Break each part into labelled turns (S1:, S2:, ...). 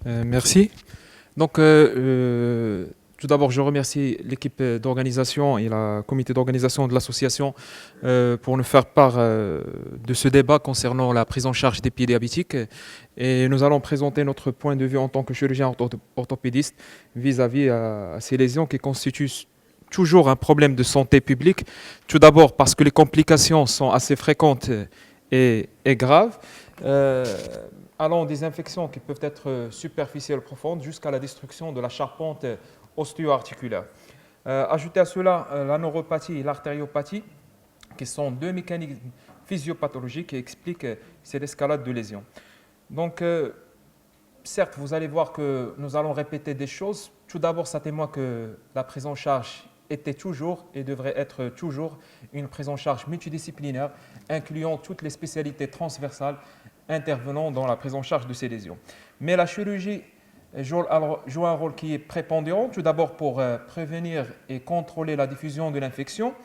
S1: Merci. Donc, tout d'abord, je remercie l'équipe d'organisation et le comité d'organisation de l'association pour nous faire part de ce débat concernant la prise en charge des pieds diabétiques. Et nous allons présenter notre point de vue en tant que chirurgien orthopédiste vis-à-vis à ces lésions qui constituent toujours un problème de santé publique. Tout d'abord parce que les complications sont assez fréquentes et graves. Euh, Allant des infections qui peuvent être superficielles profondes jusqu'à la destruction de la charpente osteo-articulaire. Ajoutez à cela la neuropathie et l'artériopathie, qui sont deux mécanismes physiopathologiques qui expliquent cette escalade de lésions. Donc, certes, vous allez voir que nous allons répéter des choses. Tout d'abord, ça témoigne que la prise en charge était toujours et devrait être toujours une prise en charge multidisciplinaire, incluant toutes les spécialités transversales intervenant dans la prise en charge de ces lésions. Mais la chirurgie joue un rôle qui est prépondérant, tout d'abord pour prévenir et contrôler la diffusion de l'infection,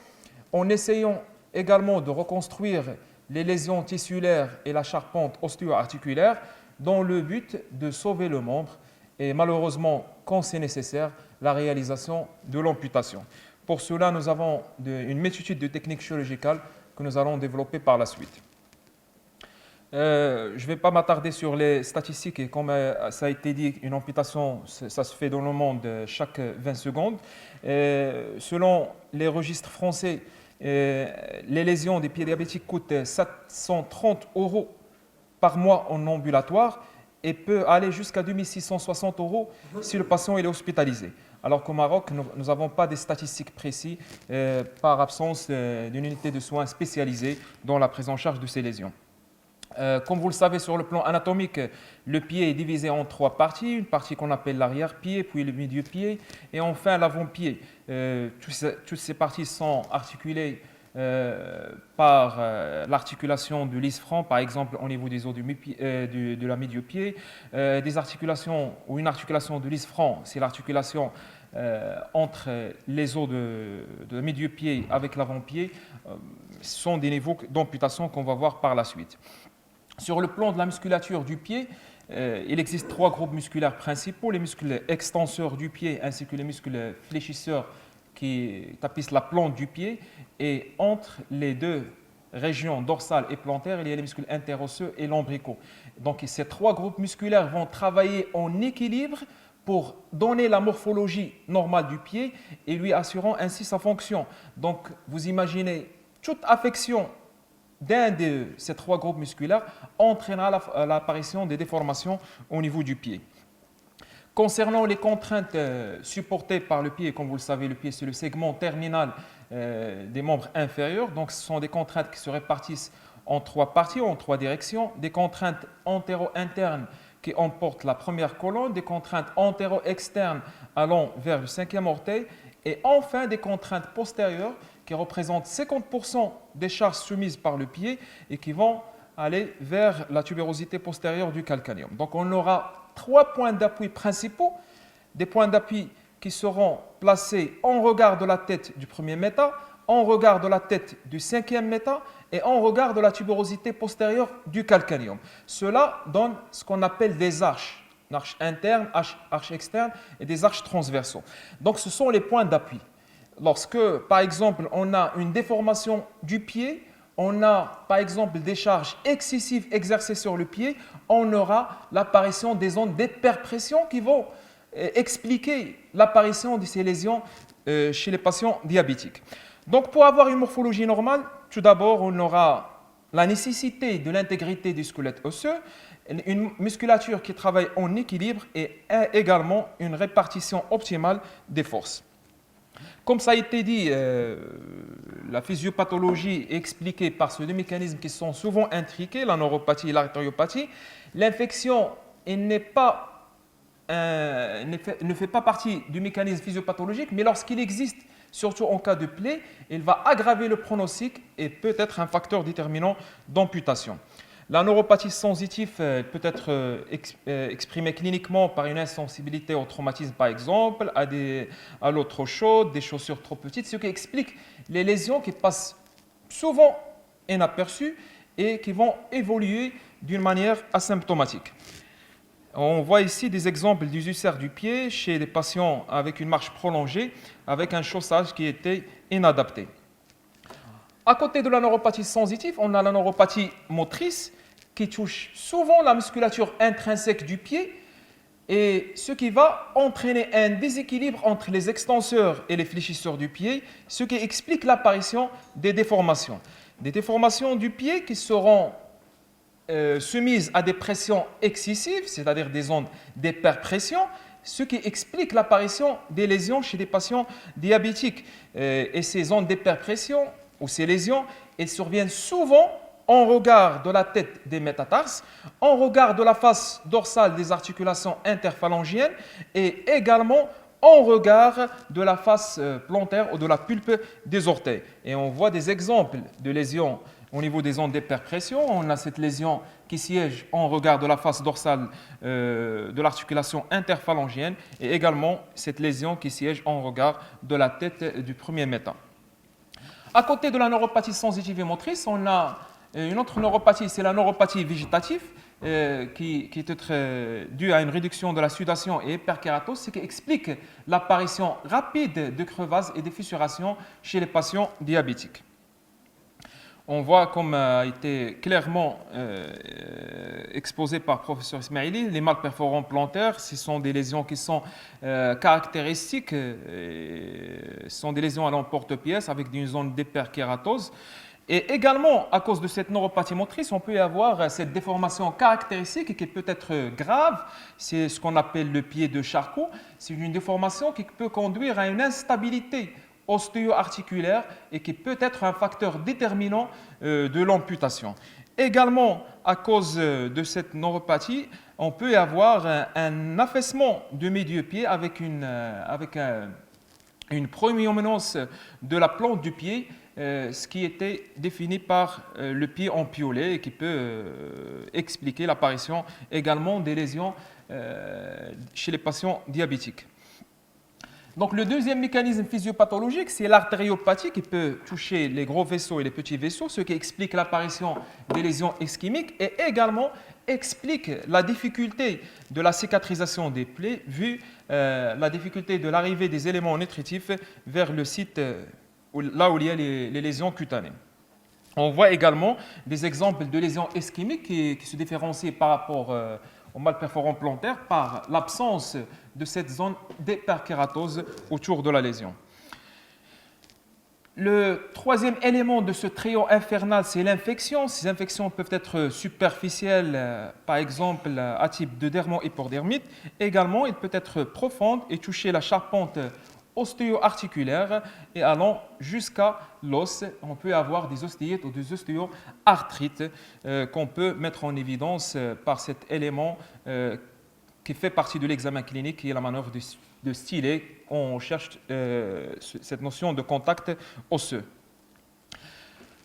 S1: en essayant également de reconstruire les lésions tissulaires et la charpente ostéo-articulaire dans le but de sauver le membre et malheureusement, quand c'est nécessaire, la réalisation de l'amputation. Pour cela, nous avons une multitude de techniques chirurgicales que nous allons développer par la suite. Je ne vais pas m'attarder sur les statistiques et comme ça a été dit, une amputation, ça se fait dans le monde chaque 20 secondes. Selon les registres français, les lésions des pieds diabétiques coûtent 730 € par mois en ambulatoire et peut aller jusqu'à 2660 € si le patient est hospitalisé. Alors qu'au Maroc, nous n'avons pas de statistiques précises par absence d'une unité de soins spécialisée dans la prise en charge de ces lésions. Comme vous le savez, sur le plan anatomique, le pied est divisé en trois parties. Une partie qu'on appelle l'arrière-pied, puis le milieu-pied et enfin l'avant-pied. Toutes ces parties sont articulées par l'articulation de l'isfranc, par exemple au niveau des os de la milieu-pied. Des articulations ou une articulation de l'isfranc, c'est l'articulation entre les os de milieu-pied avec l'avant-pied. Ce sont des niveaux d'amputation qu'on va voir par la suite. Sur le plan de la musculature du pied, il existe trois groupes musculaires principaux, les muscles extenseurs du pied ainsi que les muscles fléchisseurs qui tapissent la plante du pied. Et entre les deux régions dorsales et plantaires, il y a les muscles interosseux et lombricaux. Donc ces trois groupes musculaires vont travailler en équilibre pour donner la morphologie normale du pied et lui assurant ainsi sa fonction. Donc vous imaginez toute affection d'un de ces trois groupes musculaires entraînera l'apparition des déformations au niveau du pied. Concernant les contraintes supportées par le pied, comme vous le savez, le pied c'est le segment terminal des membres inférieurs, donc ce sont des contraintes qui se répartissent en trois parties, en trois directions, des contraintes antéro-internes qui emportent la première colonne, des contraintes antéro-externes allant vers le cinquième orteil, et enfin des contraintes postérieures qui représentent 50% des charges soumises par le pied et qui vont aller vers la tubérosité postérieure du calcanéum. Donc on aura trois points d'appui principaux, des points d'appui qui seront placés en regard de la tête du premier méta, en regard de la tête du cinquième méta et en regard de la tubérosité postérieure du calcanéum. Cela donne ce qu'on appelle des arches, une arche interne, arche externe et des arches transversaux. Donc ce sont les points d'appui. Lorsque, par exemple, on a une déformation du pied, on a, par exemple, des charges excessives exercées sur le pied, on aura l'apparition des ondes d'hyperpression qui vont expliquer l'apparition de ces lésions chez les patients diabétiques. Donc, pour avoir une morphologie normale, tout d'abord, on aura la nécessité de l'intégrité du squelette osseux, une musculature qui travaille en équilibre et également une répartition optimale des forces. Comme ça a été dit, la physiopathologie est expliquée par ces deux mécanismes qui sont souvent intriqués, la neuropathie et l'artériopathie. L'infection ne fait pas partie du mécanisme physiopathologique, mais lorsqu'il existe, surtout en cas de plaie, il va aggraver le pronostic et peut être un facteur déterminant d'amputation. La neuropathie sensitive peut être exprimée cliniquement par une insensibilité au traumatisme, par exemple, à l'eau trop chaude, des chaussures trop petites, ce qui explique les lésions qui passent souvent inaperçues et qui vont évoluer d'une manière asymptomatique. On voit ici des exemples des ulcères du pied chez des patients avec une marche prolongée, avec un chaussage qui était inadapté. À côté de la neuropathie sensitive, on a la neuropathie motrice qui touche souvent la musculature intrinsèque du pied et ce qui va entraîner un déséquilibre entre les extenseurs et les fléchisseurs du pied, ce qui explique l'apparition des déformations. Des déformations du pied qui seront soumises à des pressions excessives, c'est-à-dire des ondes d'hyperpression, ce qui explique l'apparition des lésions chez des patients diabétiques. Et ces ondes d'hyperpression ou ces lésions, elles surviennent souvent en regard de la tête des métatarses, en regard de la face dorsale des articulations interphalangiennes et également en regard de la face plantaire ou de la pulpe des orteils. Et on voit des exemples de lésions au niveau des ondes d'hyperpression. On a cette lésion qui siège en regard de la face dorsale de l'articulation interphalangienne et également cette lésion qui siège en regard de la tête du premier méta. À côté de la neuropathie sensitive et motrice, on a une autre neuropathie, c'est la neuropathie végétative, qui est due à une réduction de la sudation et hyperkératose, ce qui explique l'apparition rapide de crevasses et de fissurations chez les patients diabétiques. On voit, comme a été clairement exposé par le professeur Ismaili, les malperforants plantaires, ce sont des lésions qui sont caractéristiques, ce sont des lésions à l'emporte-pièce avec une zone d'hyperkératose. Et également, à cause de cette neuropathie motrice, on peut y avoir cette déformation caractéristique qui peut être grave. C'est ce qu'on appelle le pied de Charcot. C'est une déformation qui peut conduire à une instabilité ostéo-articulaire et qui peut être un facteur déterminant de l'amputation. Également, à cause de cette neuropathie, on peut y avoir un affaissement de milieu-pied avec une proéminence de la plante du pied, ce qui était défini par le pied empiolé et qui peut expliquer l'apparition également des lésions chez les patients diabétiques. Donc le deuxième mécanisme physiopathologique, c'est l'artériopathie qui peut toucher les gros vaisseaux et les petits vaisseaux, ce qui explique l'apparition des lésions ischémiques et également explique la difficulté de la cicatrisation des plaies vu la difficulté de l'arrivée des éléments nutritifs vers le site là où il y a les lésions cutanées. On voit également des exemples de lésions ischémiques qui se différencient par rapport au malperforant plantaire par l'absence de cette zone d'hyperkératose autour de la lésion. Le troisième élément de ce trio infernal, c'est l'infection. Ces infections peuvent être superficielles, par exemple à type de dermo-hypodermite. Également, il peut être profonde et toucher la charpente ostéo-articulaire et allant jusqu'à l'os. On peut avoir des ostéites ou des ostéo-arthrites qu'on peut mettre en évidence par cet élément qui fait partie de l'examen clinique, qui est la manœuvre de stylet. On cherche cette notion de contact osseux.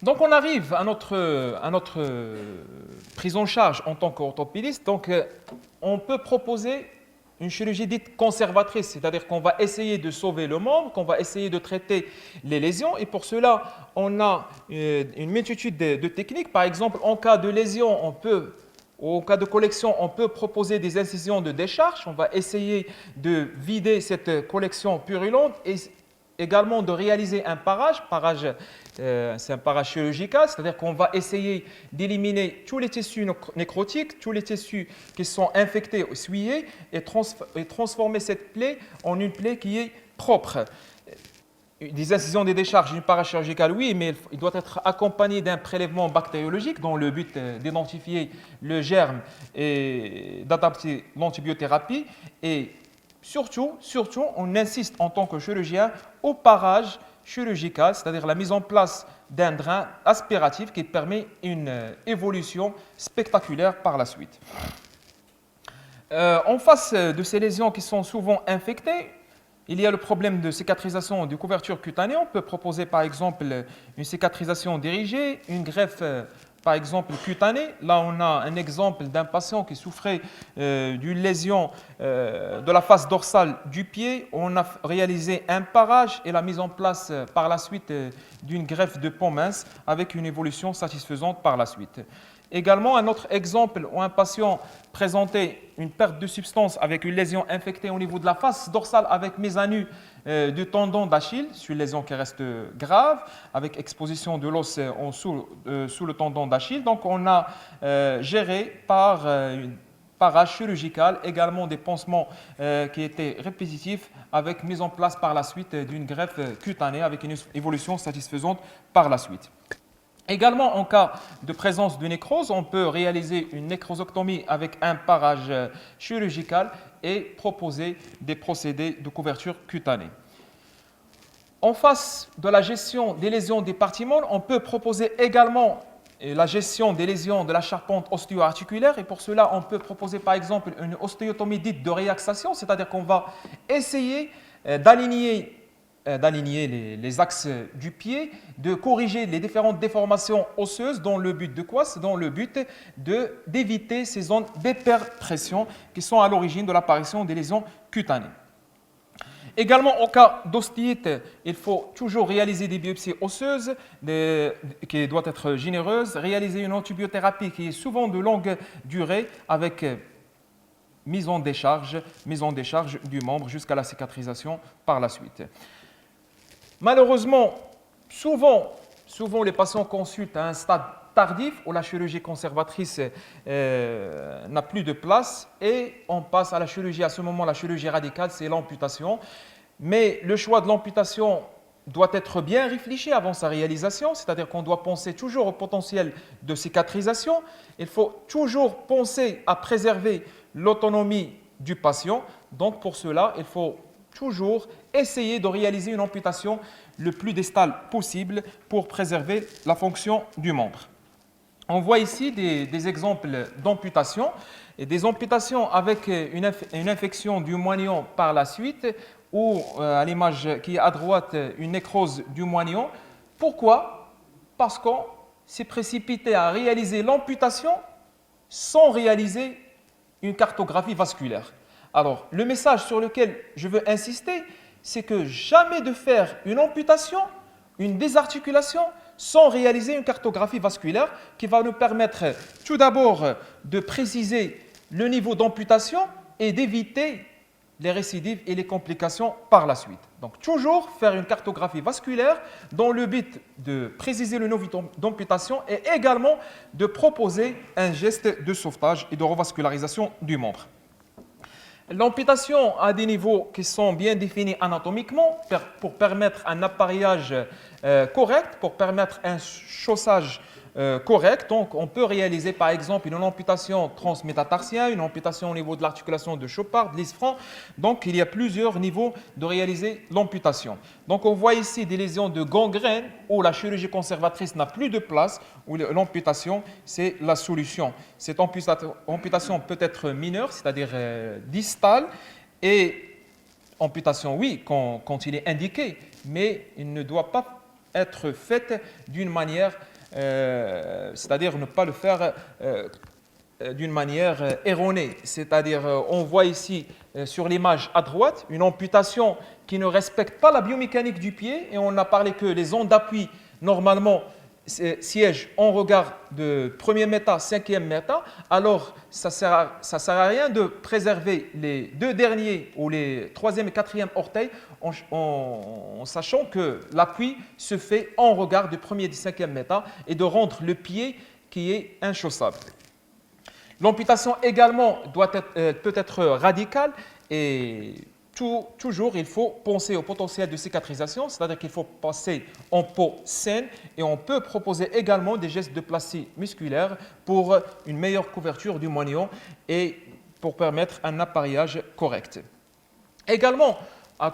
S1: Donc on arrive à notre prise en charge en tant qu'orthopédiste. Donc on peut proposer une chirurgie dite conservatrice, c'est-à-dire qu'on va essayer de sauver le membre, qu'on va essayer de traiter les lésions. Et pour cela, on a une multitude de techniques. Par exemple, en cas de lésion, en cas de collection, on peut proposer des incisions de décharge. On va essayer de vider cette collection purulente et également de réaliser un parage. C'est un parage chirurgical, c'est-à-dire qu'on va essayer d'éliminer tous les tissus nécrotiques, tous les tissus qui sont infectés, souillés, et transformer cette plaie en une plaie qui est propre. Des incisions de décharge, une parage chirurgicale, oui, mais il doit être accompagné d'un prélèvement bactériologique dans le but d'identifier le germe et d'adapter l'antibiothérapie. Et surtout, on insiste en tant que chirurgien au parage chirurgical, c'est-à-dire la mise en place d'un drain aspiratif qui permet une évolution spectaculaire par la suite. En face de ces lésions qui sont souvent infectées, il y a le problème de cicatrisation de couverture cutanée. On peut proposer par exemple une cicatrisation dirigée, une greffe par exemple cutanée. Là, on a un exemple d'un patient qui souffrait d'une lésion de la face dorsale du pied. On a réalisé un parage et la mise en place par la suite d'une greffe de peau mince avec une évolution satisfaisante par la suite. Également, un autre exemple où un patient présentait une perte de substance avec une lésion infectée au niveau de la face dorsale avec mise à nu du tendon d'Achille, c'est une lésion qui reste grave, avec exposition de l'os sous le tendon d'Achille. Donc, on a géré par une parage chirurgicale, également des pansements qui étaient répétitifs, avec mise en place par la suite d'une greffe cutanée avec une évolution satisfaisante par la suite. Également, en cas de présence de nécrose, on peut réaliser une nécrosectomie avec un parage chirurgical et proposer des procédés de couverture cutanée. En face de la gestion des lésions des parties molles, on peut proposer également la gestion des lésions de la charpente ostéo-articulaire et pour cela, on peut proposer par exemple une ostéotomie dite de réaxation, c'est-à-dire qu'on va essayer d'aligner les axes du pied, de corriger les différentes déformations osseuses dans le but de quoi? C'est dans le but d'éviter ces zones d'hyperpression qui sont à l'origine de l'apparition des lésions cutanées. Également, en cas d'ostéite, il faut toujours réaliser des biopsies osseuses qui doivent être généreuses, réaliser une antibiothérapie qui est souvent de longue durée avec mise en décharge du membre jusqu'à la cicatrisation par la suite. Malheureusement, souvent les patients consultent à un stade tardif où la chirurgie conservatrice n'a plus de place et on passe à la chirurgie. À ce moment, la chirurgie radicale, c'est l'amputation. Mais le choix de l'amputation doit être bien réfléchi avant sa réalisation, c'est-à-dire qu'on doit penser toujours au potentiel de cicatrisation. Il faut toujours penser à préserver l'autonomie du patient. Donc pour cela, il faut toujours essayer de réaliser une amputation le plus distale possible pour préserver la fonction du membre. On voit ici des exemples d'amputation, et des amputations avec une infection du moignon par la suite, ou à l'image qui est à droite, une nécrose du moignon. Pourquoi? Parce qu'on s'est précipité à réaliser l'amputation sans réaliser une cartographie vasculaire. Alors, le message sur lequel je veux insister, c'est que jamais de faire une amputation, une désarticulation, sans réaliser une cartographie vasculaire qui va nous permettre tout d'abord de préciser le niveau d'amputation et d'éviter les récidives et les complications par la suite. Donc, toujours faire une cartographie vasculaire dans le but de préciser le niveau d'amputation et également de proposer un geste de sauvetage et de revascularisation du membre. L'amputation a des niveaux qui sont bien définis anatomiquement pour permettre un appareillage correct, pour permettre un chaussage correct. Donc, on peut réaliser par exemple une amputation transmétatarsien, une amputation au niveau de l'articulation de Chopard, de Lisfranc. Donc, il y a plusieurs niveaux de réaliser l'amputation. Donc, on voit ici des lésions de gangrène où la chirurgie conservatrice n'a plus de place, où l'amputation, c'est la solution. Cette amputation peut être mineure, c'est-à-dire distale, et amputation, oui, quand il est indiqué, mais il ne doit pas être faite d'une manière c'est-à-dire ne pas le faire d'une manière erronée. C'est-à-dire, on voit ici sur l'image à droite une amputation qui ne respecte pas la biomécanique du pied et on a parlé que les ondes d'appui normalement siègent en regard de premier méta, cinquième méta, alors ça sert à rien de préserver les deux derniers ou les troisième et quatrième orteils en sachant que l'appui se fait en regard du premier et du cinquième méta et de rendre le pied qui est inchaussable. L'amputation également peut être radicale et toujours, il faut penser au potentiel de cicatrisation, c'est-à-dire qu'il faut passer en peau saine et on peut proposer également des gestes de plastie musculaire pour une meilleure couverture du moignon et pour permettre un appareillage correct. Également, à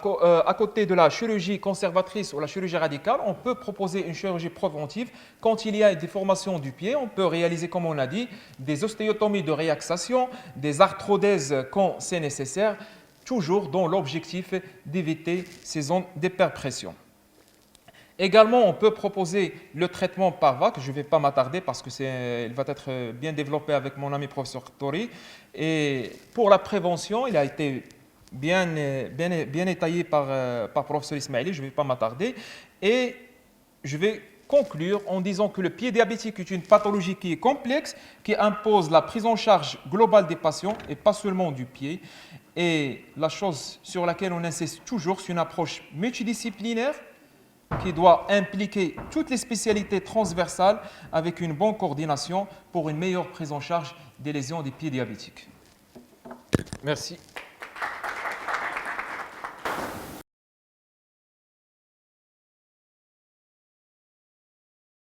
S1: côté de la chirurgie conservatrice ou la chirurgie radicale, on peut proposer une chirurgie préventive. Quand il y a une déformation du pied, on peut réaliser, comme on a dit, des ostéotomies de réaxation, des arthrodèses quand c'est nécessaire, toujours dans l'objectif d'éviter ces zones d'hyperpression. Également, on peut proposer le traitement par vague. Je ne vais pas m'attarder parce que il va être bien développé avec mon ami professeur Tori. Et pour la prévention, il a été bien étayé par professeur Ismaili. Je ne vais pas m'attarder. Et je vais conclure en disant que le pied diabétique est une pathologie qui est complexe, qui impose la prise en charge globale des patients et pas seulement du pied. Et la chose sur laquelle on insiste toujours, c'est une approche multidisciplinaire qui doit impliquer toutes les spécialités transversales avec une bonne coordination pour une meilleure prise en charge des lésions des pieds diabétiques. Merci.